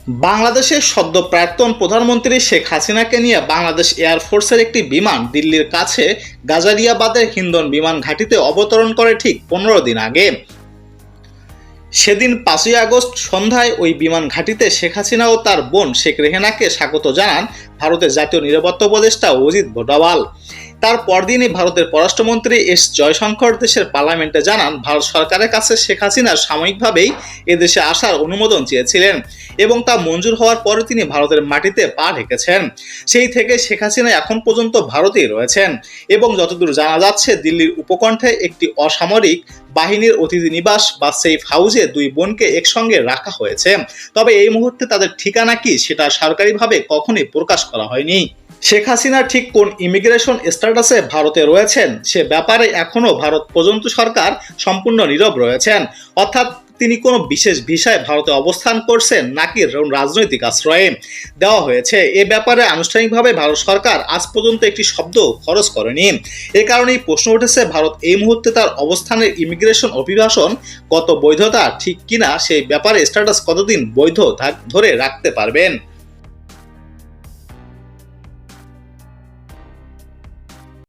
বাংলাদেশের সদ্য প্রাক্তন প্রধানমন্ত্রী শেখ হাসিনাকে নিয়ে বাংলাদেশ এয়ারফোর্সের একটি বিমান দিল্লির কাছে গাজারিয়াবাদের হিন্দন বিমান ঘাঁটিতে অবতরণ করে ঠিক 15 দিন আগে। সেদিন 5ই আগস্ট সন্ধ্যায় ওই বিমান ঘাঁটিতে শেখ হাসিনা ও তার বোন শেখ রেহেনাকে স্বাগত জানান ভারতের জাতীয় নিরাপত্তা উপদেষ্টা অজিত ডোভাল। তার পরদিনই ভারতের পররাষ্ট্রমন্ত্রী এস জয়শঙ্কর দেশের পার্লামেন্টে জানান ভারত সরকারের কাছে শেখ হাসিনা সাময়িকভাবেই এদেশে আসার অনুমোদন চেয়েছিলেন এবং তা মঞ্জুর হওয়ার পরে তিনি ভারতের মাটিতে পা রেখেছেন। সেই থেকে শেখ হাসিনা এখন পর্যন্ত ভারতেই রয়েছেন এবং যতদূর জানা যাচ্ছে দিল্লির উপকণ্ঠে একটি অসামরিক বাহিনীর অতিথি নিবাস বা সেফ হাউসে দুই বোনকে একসঙ্গে রাখা হয়েছে। তবে এই মুহূর্তে তাদের ঠিকানা কি সেটা সরকারিভাবে কখনোই প্রকাশ করা হয়নি। শেখ হাসিনা ঠিক কোন ইমিগ্রেশন স্ট্যাটাসে ভারতে রয়েছেন সে ব্যাপারে এখনও ভারত পর্যন্ত সরকার সম্পূর্ণ নীরব রয়েছেন। অর্থাৎ তিনি কোনো বিশেষ ভিসায় ভারতে অবস্থান করছেন নাকি রাজনৈতিক আশ্রয়ে দেওয়া হয়েছে এ ব্যাপারে আনুষ্ঠানিকভাবে ভারত সরকার আজ পর্যন্ত একটি শব্দ খরচ করেনি। এ কারণেই প্রশ্ন উঠেছে ভারত এই মুহূর্তে তার অবস্থানের ইমিগ্রেশন অভিবাসন কত বৈধতা ঠিক কিনা সেই ব্যাপারে স্ট্যাটাস কতদিন বৈধ ধরে রাখতে পারবেন।